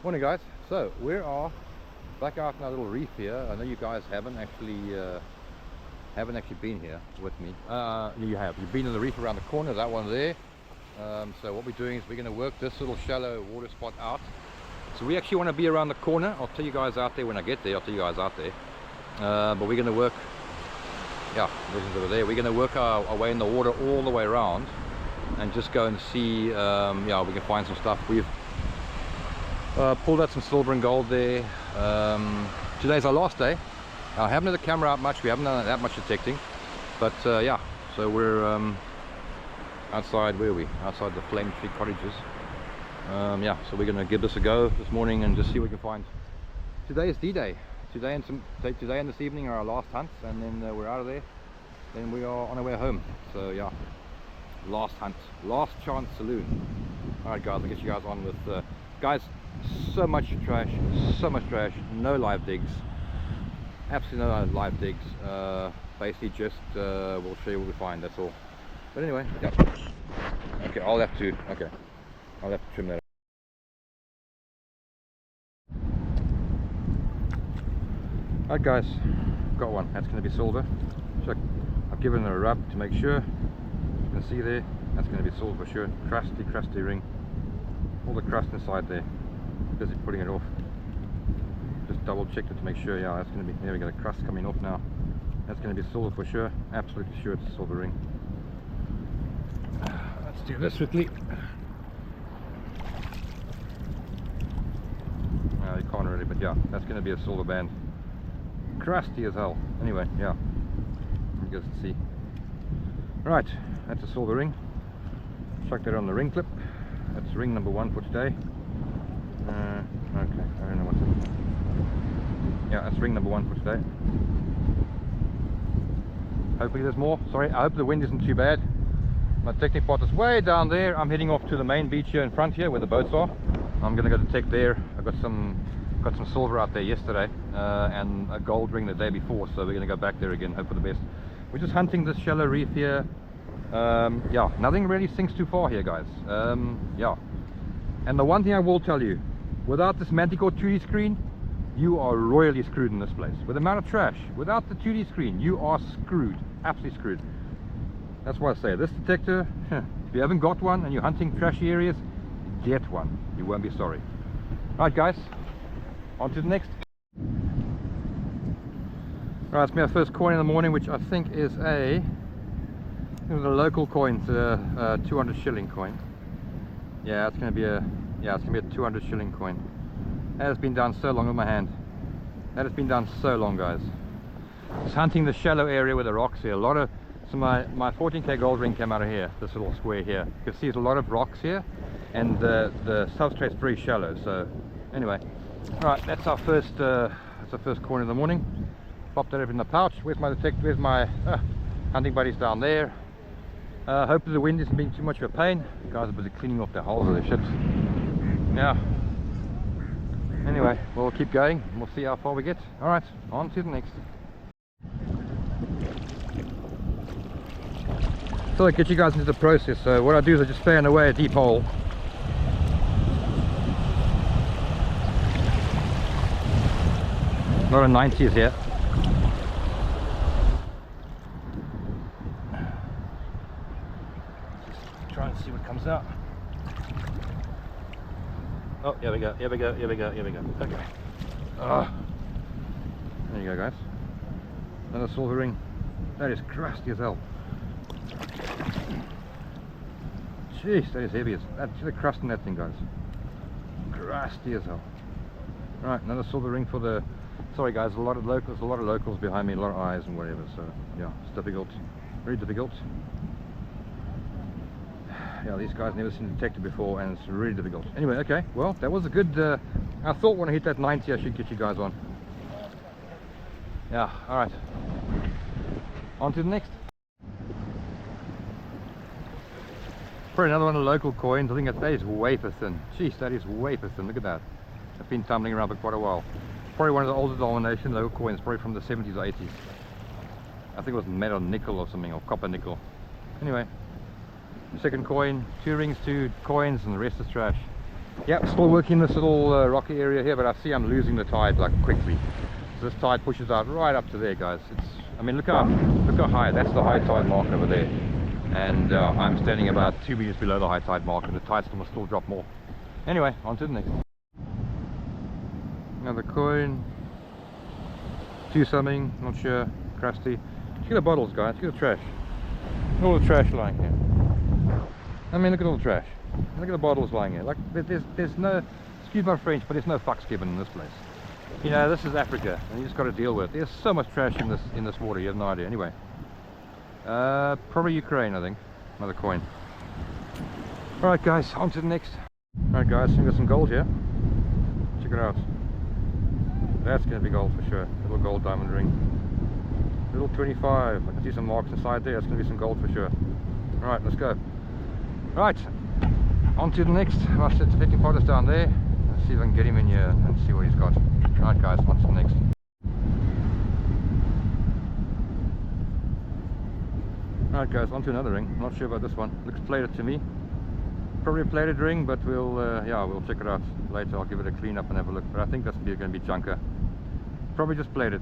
Morning guys. So we are back out in our little reef here. I know you guys haven't actually been here with me. You have. You've been in the reef around the corner, that one there. So what we're doing is we're going to work this little shallow water spot out. So we actually want to be around the corner. I'll tell you guys out there when I get there. But we're going to work. Yeah, vision's over there. We're going to work our way in the water all the way around and just go and see. Yeah, we can find some stuff. We've pulled out some silver and gold there. Today's our last day. I haven't had the camera out much. We haven't done that much detecting, but yeah. So we're outside. Where are we? Outside the Flame Tree Cottages. Yeah. So we're going to give this a go this morning and just see what we can find. Today is D-Day. Today and this evening are our last hunts, and then we're out of there. Then we are on our way home. So yeah. Last hunt, last chance saloon. All right, guys. I'll get you guys on with. Guys, so much trash, no live digs, absolutely no live digs. Basically just we'll show you what we find, that's all. But anyway, yeah. Okay, I'll have to trim that up. Alright guys, got one. That's going to be silver. So I've given it a rub to make sure. You can see there, that's going to be silver for sure. Crusty ring. All the crust inside there. Busy putting it off. Just double checked it to make sure. Yeah, that's going to be. There we go. The crust coming off now. That's going to be silver for sure. Absolutely sure it's a silver ring. Let's do this quickly. You can't really, but yeah, that's going to be a silver band. Crusty as hell. Anyway, yeah. You guys can see. Right, that's a silver ring. Chuck that on the ring clip. That's ring number 1 for today. Okay, I don't know what's it. Yeah, that's ring number 1 for today. Hopefully there's more. Sorry, I hope the wind isn't too bad. My technic pot is way down there. I'm heading off to the main beach here in front here where the boats are. I'm gonna go detect there. I got some silver out there yesterday and a gold ring the day before, so we're gonna go back there again. Hope for the best. We're just hunting this shallow reef here. Yeah, nothing really sinks too far here, guys. Yeah, and the one thing I will tell you, without this Manticore 2D screen, you are royally screwed in this place. With the amount of trash, without the 2D screen, you are screwed, absolutely screwed. That's why I say this detector, if you haven't got one and you're hunting trashy areas, get one. You won't be sorry. Right guys, on to the next. Right, it's my first coin in the morning, which I think is a local coin, a 200 shilling coin. Yeah, it's going to be a 200 shilling coin. That has been done so long with my hand. That has been done so long, guys. Just hunting the shallow area with the rocks here. So my 14K gold ring came out of here, this little square here. You can see there's a lot of rocks here, and the substrate's very shallow. So anyway, all right, that's our first coin in the morning. Pop that up in the pouch. Where's my detector? Where's my hunting buddies down there? Hopefully the wind isn't being too much of a pain. The guys are busy cleaning off their holes of their ships. Yeah. Anyway, we'll keep going. We'll see how far we get. Alright, on to the next. So I'll get you guys into the process. So what I do is I just fan away a deep hole. Not a 90s here. Try and see what comes out. Oh, here we go. Okay. There you go, guys. Another silver ring. That is crusty as hell. Jeez, that is heavy. That's the crust in that thing, guys. Crusty as hell. Right, another silver ring for the. Sorry, guys. A lot of locals behind me. A lot of eyes and whatever. So yeah, it's difficult. Very difficult. Yeah, these guys never seen a detector before, and it's really difficult. Anyway, okay, well, that was a good. I thought when I hit that 90, I should get you guys on. Yeah, all right. On to the next. For another one of the local coins, I think that is wafer thin. Jeez, that is wafer thin. Look at that. It's been tumbling around for quite a while. Probably one of the older denomination local coins, probably from the 70s or 80s. I think it was metal nickel or something, or copper nickel. Anyway. Second coin, 2 rings, 2 coins, and the rest is trash. Yeah, still working this little rocky area here, but I see I'm losing the tide like quickly. So this tide pushes out right up to there, guys. I mean, look how high. That's the high tide mark over there, and I'm standing about 2 meters below the high tide mark, and the tide must still drop more. Anyway, on to the next. Another coin. 2 something, not sure. Crusty. Look at the bottles, guys. Look at the trash. All the trash lying here. I mean, look at all the trash. Look at the bottles lying here. Like, there's no, excuse my French, but there's no fucks given in this place. You know, this is Africa, and you just got to deal with it. There's so much trash in this water, you have no idea. Anyway, probably Ukraine, I think. Another coin. All right, guys, on to the next. All right, guys, we got some gold here. Check it out. That's going to be gold for sure. Little gold diamond ring. Little 25. I can see some marks inside there. That's going to be some gold for sure. All right, let's go. Right, on to the next. I'll set the fitting potters down there. Let's see if I can get him in here and see what he's got. Right, guys, on to the next. Alright, guys, on to another ring. I'm not sure about this one. Looks plated to me. Probably a plated ring, but we'll check it out later. I'll give it a clean up and have a look. But I think that's going to be junker. Probably just plated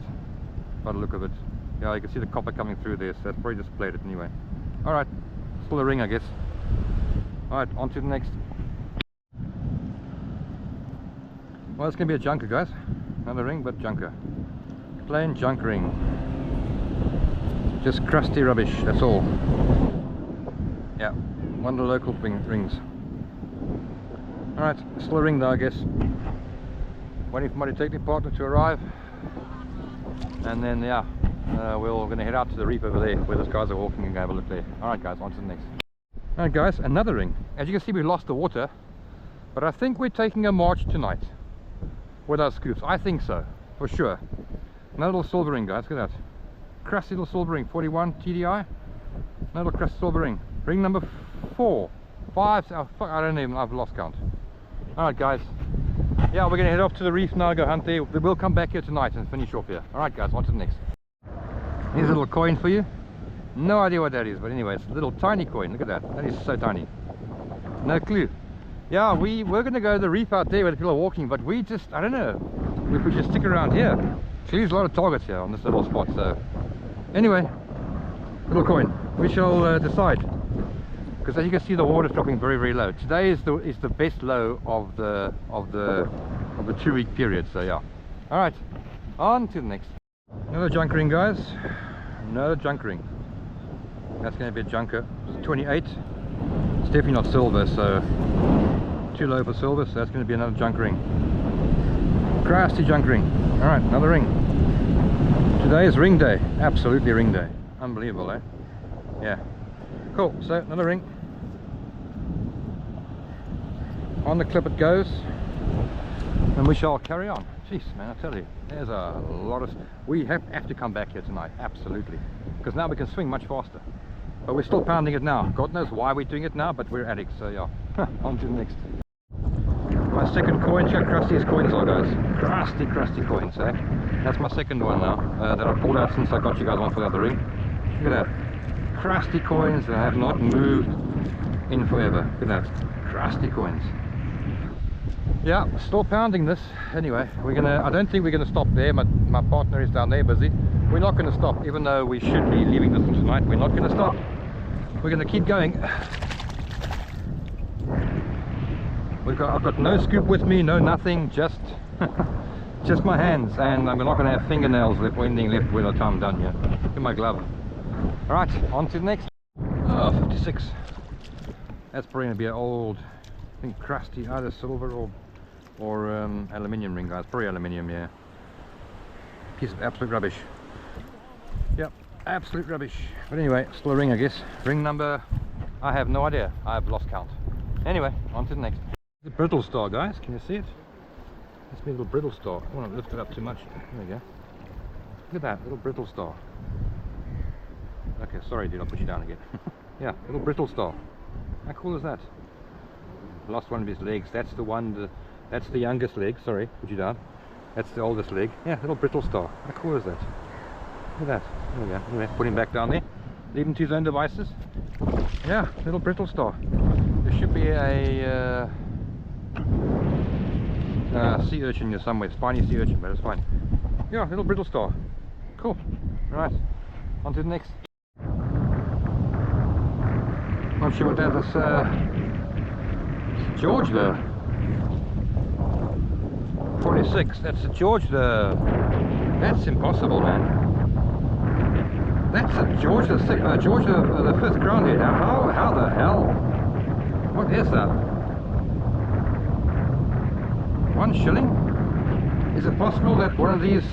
by the look of it. Yeah, you can see the copper coming through there, so that's probably just plated anyway. Alright, still a ring, I guess. Alright, on to the next. Well, it's going to be a junker, guys. Another ring, but junker. Plain junk ring. Just crusty rubbish, that's all. Yeah, one of the local rings. Alright, still a ring though, I guess. Waiting for my detective partner to arrive. And then, yeah, we're going to head out to the reef over there where those guys are walking and have a look there. Alright, guys, on to the next. Alright, guys, another ring. As you can see, we lost the water, but I think we're taking a march tonight with our scoops. I think so, for sure. Another little silver ring, guys. Look at that. Crusty little silver ring. 41 TDI. Another little crusty silver ring. Ring number 4. 5. Oh, fuck, I don't even. I've lost count. Alright, guys. Yeah, we're going to head off to the reef now, go hunt there. We'll come back here tonight and finish off here. Alright, guys, on to the next. Here's a little coin for you. No idea what that is, but anyway, it's a little tiny coin. Look at that. That is so tiny. No clue. Yeah, we're going to go to the reef out there where the people are walking, but we just, I don't know if we should stick around here. There's a lot of targets here on this little spot, so anyway, little coin. We shall decide, because as you can see, the water's dropping very, very low. Today is the best low of the 2-week period, so yeah. All right, on to the next. Another junk ring, guys. Another junk ring. That's going to be a junker. It's 28. It's definitely not silver, so too low for silver, so that's going to be another junk ring. Crusty junk ring. Alright, another ring. Today is ring day. Absolutely ring day. Unbelievable, eh? Yeah. Cool, so another ring. On the clip it goes. And we shall carry on. Jeez, man, I tell you, there's a lot of... We have to come back here tonight, absolutely. Because now we can swing much faster. But we're still pounding it now. God knows why we're doing it now, but we're addicts, so yeah. On to the next. My second coin. Check how crusty these coins are, guys. Crusty coins, eh? That's my second one now, that I pulled out since I got you guys one for the other ring. Look at that. Crusty coins that have not moved in forever. Look at that. Crusty coins. Yeah, still pounding this. Anyway, I don't think we're gonna stop there. My partner is down there busy. We're not gonna stop, even though we should be leaving this one tonight. We're not gonna stop. We're gonna keep going. I've got no scoop with me, no nothing, just just my hands, and I'm not gonna have fingernails left or anything left by the time I'm done here. Look at my glove. Alright, on to the next. Oh, 56. That's probably gonna be an old, I think, crusty, either silver or aluminium ring, guys. Probably aluminium, yeah. Piece of absolute rubbish. Yep, absolute rubbish. But anyway, still a ring, I guess. Ring number, I have no idea. I have lost count. Anyway, on to the next. The brittle star, guys. Can you see it? It's a little brittle star. I don't want to lift it up too much. There we go. Look at that little brittle star. Okay, sorry, dude. I'll put you down again. Yeah, little brittle star. How cool is that? Lost one of his legs. That's the one. That's the youngest leg. Sorry, put you down. That's the oldest leg. Yeah, little brittle star. How cool is that? Look at that. There we go. Anyway, put him back down there. Leave him to his own devices. Yeah, little brittle star. There should be a sea urchin here somewhere, spiny sea urchin, but it's fine. Yeah, little brittle star. Cool. Alright, on to the next. Not sure what that is. George there. 46. That's a George there. That's impossible, man. That's a George the George the fifth crown head. How the hell? What is that? 1 shilling? Is it possible that one of these?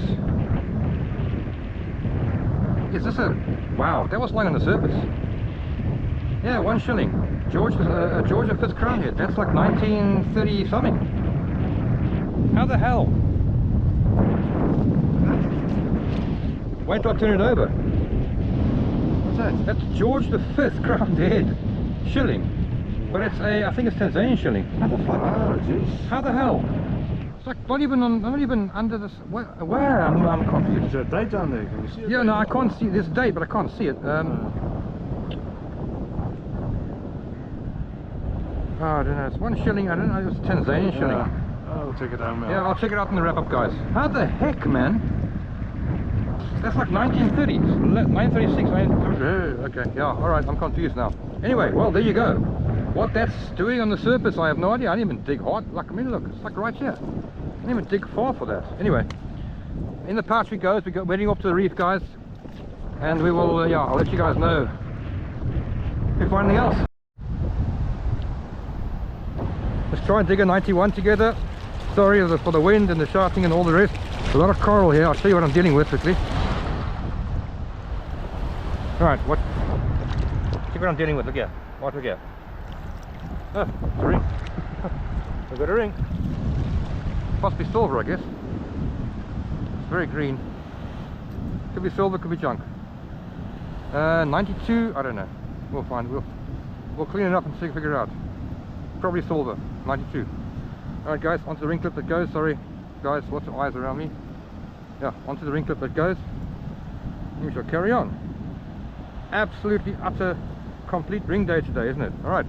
Is this a? Wow, that was lying on the surface. Yeah, 1 shilling. George the fifth crown head. That's like 1930 something. How the hell? Wait till I turn it over. What's that? That's George the fifth crowned head shilling, but it's a, I think it's Tanzanian shilling. How the fuck? Oh, jeez. How the hell? It's like not even under this. Where? I'm confused. Is there a date on there? Can you see it? Yeah, no, I can't see this date, but I can't see it. Oh, I don't know. It's 1 shilling. I don't know. It's Tanzanian shilling. I'll check it out, man. Yeah, I'll check it out in the wrap up, guys. How the heck, man? That's like 1930s, 1936, okay, yeah, alright, I'm confused now. Anyway, well, there you go. What that's doing on the surface, I have no idea. I didn't even dig hard. Like, I mean, look, it's like right here. I didn't even dig far for that. Anyway, in the pouch we go. We're heading off to the reef, guys. And we will, yeah, I'll let you guys know if we find anything else. Let's try and dig a 91 together. Sorry for the wind and the shouting and all the rest. A lot of coral here. I'll show you what I'm dealing with quickly. Alright, see what I'm dealing with. Look here. What we get? Oh, it's a ring. We've got a ring. Must be silver, I guess. It's very green. Could be silver, could be junk. 92, I don't know. We'll find. We'll clean it up and figure it out. Probably silver. 92. Alright guys, onto the ring clip that goes. Sorry guys, lots of eyes around me. Yeah, onto the ring clip that goes. We shall carry on. Absolutely utter complete ring day today, isn't it? Alright,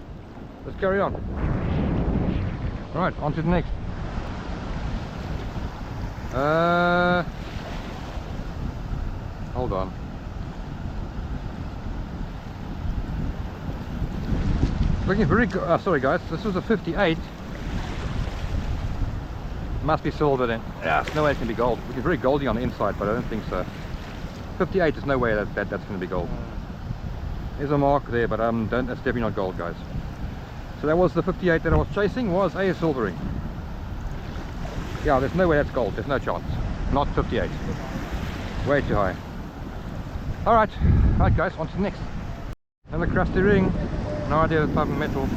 let's carry on. Alright, on to the next. Hold on. Looking very good. Sorry guys, this was a 58. Must be silver then. Yeah, there's no way it can be gold. Looking very goldy on the inside, but I don't think so. 58 is no way that's going to be gold. There's a mark there, but that's definitely not gold, guys. So that was the 58 that I was chasing, was a silver ring. Yeah, there's no way that's gold. There's no chance. Not 58. Way too high. Alright, guys, on to the next. Another crusty ring. No idea the type of metal.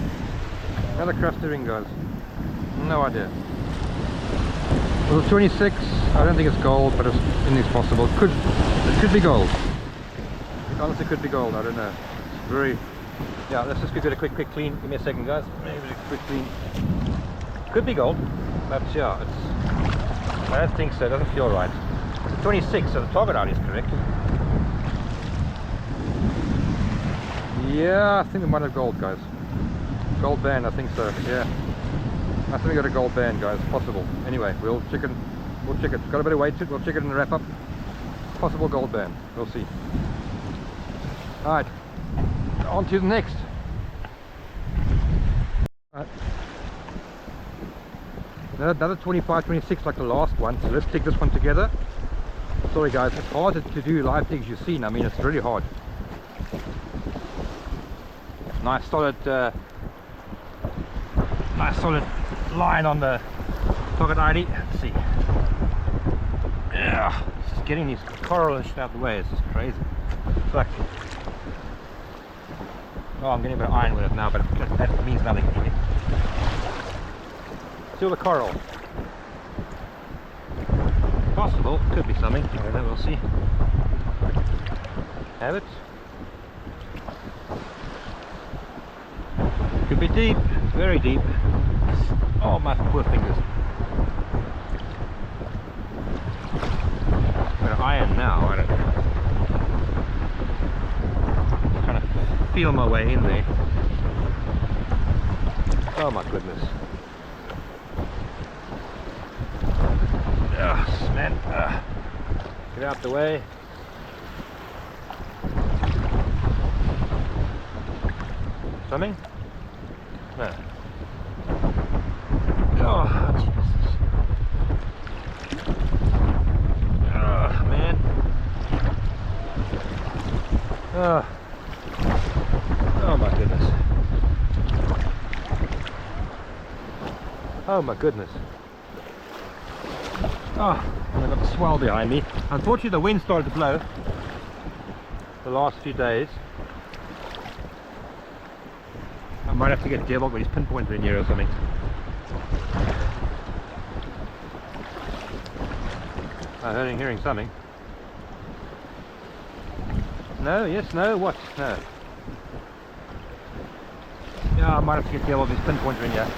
Another crusty ring, guys. No idea. It was 26. I don't think it's gold, but it's possible. It could be gold. It honestly could be gold. I don't know. It's very. Yeah, let's just give it a quick clean. Give me a second, guys. Maybe a quick clean. Could be gold, but yeah, I don't think so. It doesn't feel right. It's a 26, so the target out is correct. Yeah, I think we might have gold, guys. Gold band, I think so. Yeah. I think we got a gold band, guys. Possible. Anyway, we'll check it. Got a bit of weight to it. We'll check it in the wrap up. Possible gold band. We'll see. Alright. On to the next. Alright. Another 25, 26 like the last one. So let's dig this one together. Sorry guys, it's hard to do live digs, you've seen. I mean, it's really hard. Nice solid line on the target ID. Let's see. Yeah, just getting these coral and shit out of the way. It's just crazy. It's like, oh, I'm getting a bit of iron with it now, but that means nothing. Still the coral. Possible, could be something. I don't know, we'll see. Have it. Could be deep, very deep. Oh, my poor fingers. Got an iron now, I don't know. Just trying to feel my way in there. Oh my goodness. Get out the way. Something? No. Oh, Jesus. Oh, man. Oh. Oh my goodness. Oh my goodness. Oh, and I've got the swell behind me. Unfortunately the wind started to blow the last few days. I might have to get Devil with his pinpoint in here or something. I'm hearing something. No, yes, no, what? No. Yeah, I might have to get Devil with his pinpointer in here.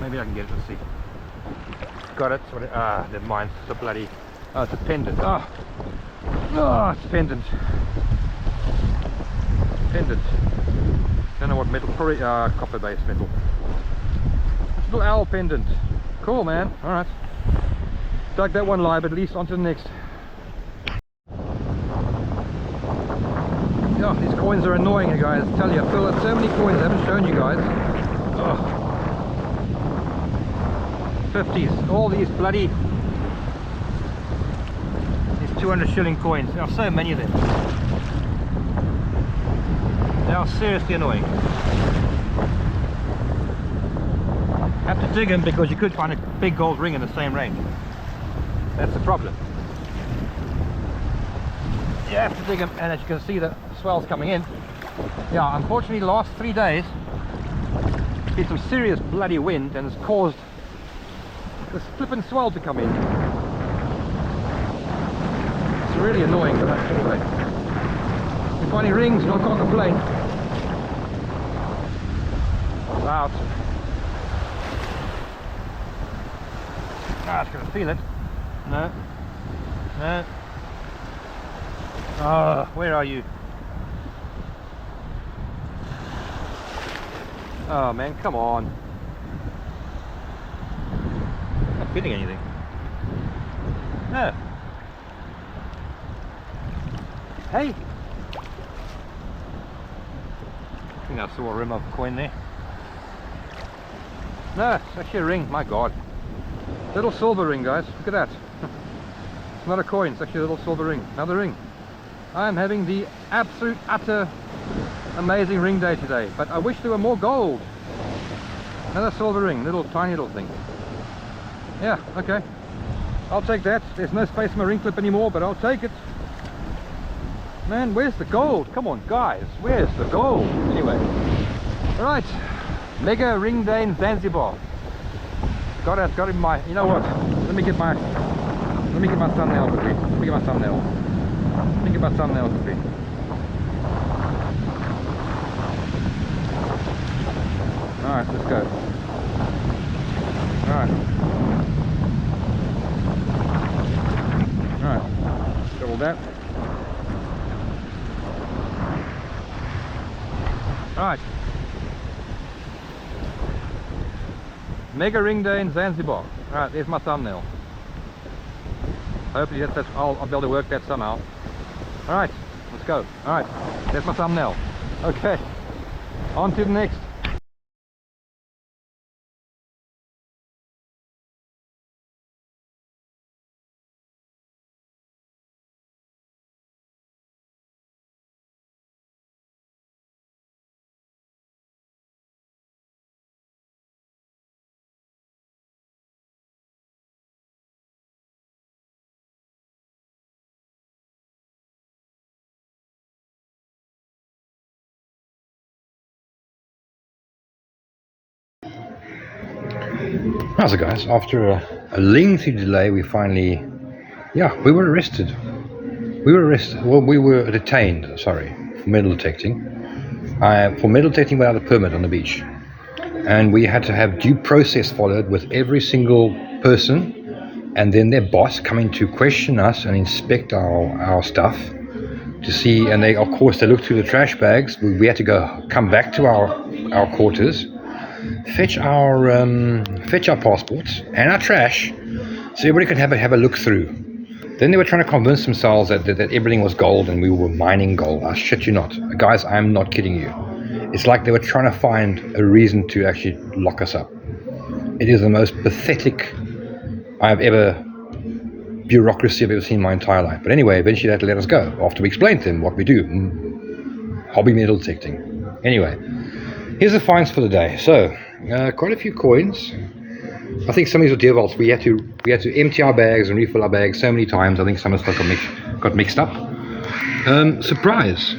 Maybe I can get it, let's see. Got it. Never mind. It's a bloody... Oh, it's a pendant. Oh, it's a pendant. Pendant. Don't know what metal. Probably copper-based metal. Little owl pendant. Cool, man. All right. Dug that one live, but at least onto the next. Yeah, these coins are annoying, you guys. I tell you, I filled out so many coins I haven't shown you guys. Oh. 50s, all these bloody 200 shilling coins. There are so many of them. They are seriously annoying. Have to dig them because you could find a big gold ring in the same range. That's the problem. You have to dig them, and as you can see the swell's coming in. Yeah, unfortunately the last 3 days there's been some serious bloody wind and it's caused this flippin' swell to come in. It's really annoying, but anyway. If you're finding rings, I can't complain. It's out. Ah, it's gonna feel it. No. No. Ah, where are you? Oh man, come on. Not feeling anything. No. Hey! I think I saw a rim of a coin there. No, it's actually a ring, my god. Little silver ring, guys, look at that. It's not a coin, it's actually a little silver ring. Another ring. I'm having the absolute, utter, amazing ring day today, but I wish there were more gold. Another silver ring, little tiny little thing. Yeah, okay. I'll take that. There's no space in my ring clip anymore, but I'll take it. Man, where's the gold? Come on, guys, where's the gold? Anyway, right. Mega ring day in Zanzibar. Got it in my. You know what? Let me get my thumbnail quickly. Let me get my thumbnail quickly. Alright, let's go. Alright. Double that. Alright. Mega ring day in Zanzibar. Alright, there's my thumbnail. Hopefully I'll be able to work that somehow. Alright, let's go. Alright, there's my thumbnail. Okay, on to the next. How's it, guys? After a lengthy delay, we finally, we were arrested. Well, we were detained, sorry, for metal detecting. For metal detecting without a permit on the beach. And we had to have due process followed with every single person and then their boss coming to question us and inspect our stuff to see, and they, of course, they looked through the trash bags. We had to come back to our quarters, fetch our passports and our trash, so everybody could have a look through. Then they were trying to convince themselves that everything was gold and we were mining gold. I shit you not. Guys, I'm not kidding you. It's like they were trying to find a reason to actually lock us up. It is the most pathetic bureaucracy I've ever seen in my entire life. But anyway, eventually they had to let us go after we explained to them what we do. Hobby metal detecting. Anyway, here's the finds for the day. So, quite a few coins. I think some of these are deer vaults. We had to empty our bags and refill our bags so many times. I think some of the stuff got mixed up. Surprise!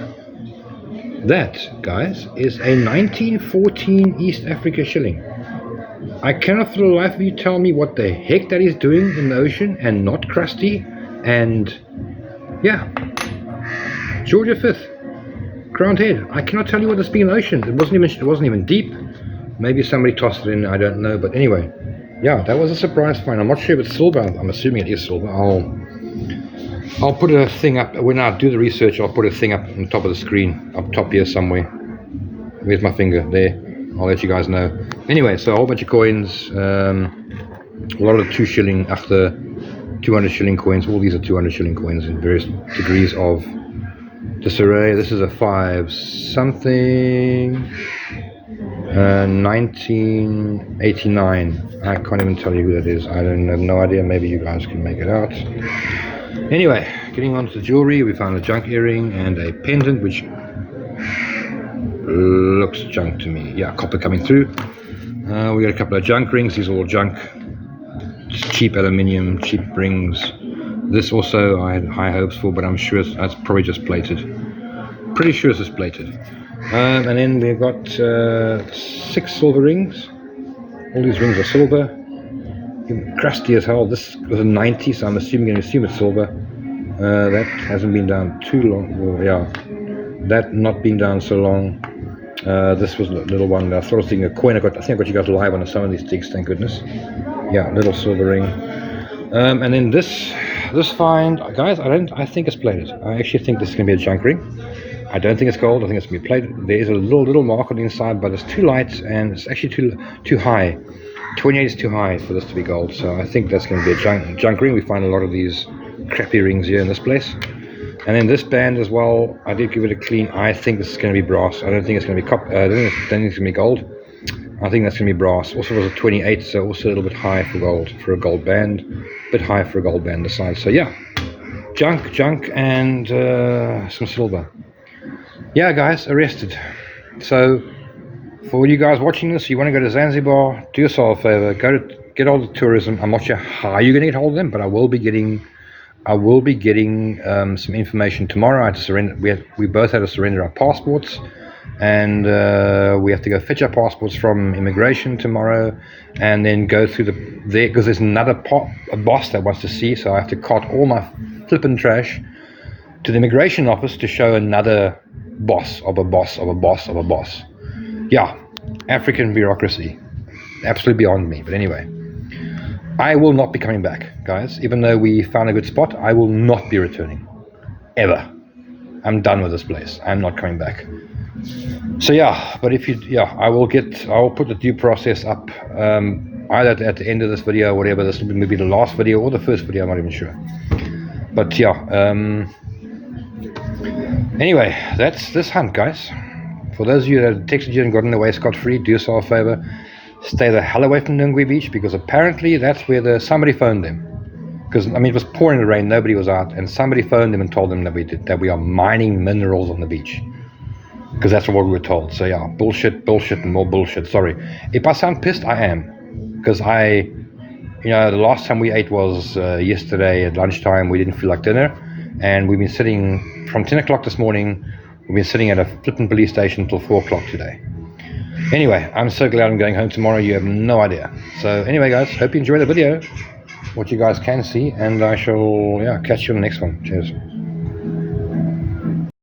That, guys, is a 1914 East Africa shilling. I cannot for the life of you tell me what the heck that is doing in the ocean and not crusty. And yeah, Georgia 5th, Crowned Head. I cannot tell you what it's been in the ocean. It wasn't even deep. Maybe somebody tossed it in. I don't know. But anyway, yeah, that was a surprise find. I'm not sure if it's silver. I'm assuming it is silver. I'll put a thing up when I do the research. I'll put a thing up on top of the screen, up top here somewhere. Where's my finger? There. I'll let you guys know. Anyway, so a whole bunch of coins. A lot of the 2 shilling, after 200 shilling coins. All these are 200 shilling coins in various degrees of disarray. This is a 5 something. 1989. I can't even tell you who that is. I have no idea. Maybe you guys can make it out. Anyway, getting on to the jewelry, we found a junk earring and a pendant which looks junk to me. Yeah, copper coming through. We got a couple of junk rings. These are all junk. Just cheap aluminium, cheap rings. This also I had high hopes for, but I'm sure that's probably just plated. Pretty sure it's just plated. And then we've got 6 silver rings. All these rings are silver. Crusty as hell. This was a 90, so I'm assuming it's silver. That hasn't been down too long. Well, yeah, that not been down so long. This was a little one. I thought I was thinking a coin. I think I got you guys live on some of these digs. Thank goodness. Yeah, little silver ring. And then this find, guys. I think it's plated. I actually think this is gonna be a junk ring. I don't think it's gold. I think it's gonna be plated. There is a little mark on the inside, but it's too light and it's actually too high. 28 is too high for this to be gold, so I think that's going to be a junk ring. We find a lot of these crappy rings here in this place. And then this band as well, I did give it a clean. I think this is going to be brass. I don't think it's going to be copper. I don't think it's going to be gold. I think that's going to be brass. Also it was a 28, so also a little bit high for gold, for a gold band. A bit high for a gold band this side. So yeah, junk and some silver. Yeah, guys, arrested. So for you guys watching this, you want to go to Zanzibar, do yourself a favor, get all the tourism. I'm not sure how you're going to get hold of them, but I will be getting some information tomorrow. I had to surrender. We both had to surrender our passports, and we have to go fetch our passports from immigration tomorrow, and then go through there because there's another boss that wants to see. So I have to cart all my flippin' trash to the immigration office to show another boss of a boss of a boss of a boss. Yeah, African bureaucracy, absolutely beyond me. But anyway, I will not be coming back, guys. Even though we found a good spot, I will not be returning, ever. I'm done with this place. I'm not coming back. So yeah, but I will put the due process up either at the end of this video or whatever. This will be maybe the last video or the first video. I'm not even sure. But yeah, anyway, that's this hunt, guys. For those of you that texted you and gotten away scot-free, do yourself a favor, stay the hell away from Nungwe Beach, because apparently that's where somebody phoned them. Because I mean, it was pouring the rain, nobody was out, and somebody phoned them and told them that we are mining minerals on the beach. Because that's what we were told. So yeah, bullshit, and more bullshit. Sorry, if I sound pissed, I am, because the last time we ate was yesterday at lunchtime. We didn't feel like dinner, and we've been sitting from 10 o'clock this morning. We've been sitting at a flippin' police station till 4 o'clock today. Anyway, I'm so glad I'm going home tomorrow. You have no idea. So anyway, guys, hope you enjoy the video, what you guys can see, and I shall catch you on the next one. Cheers.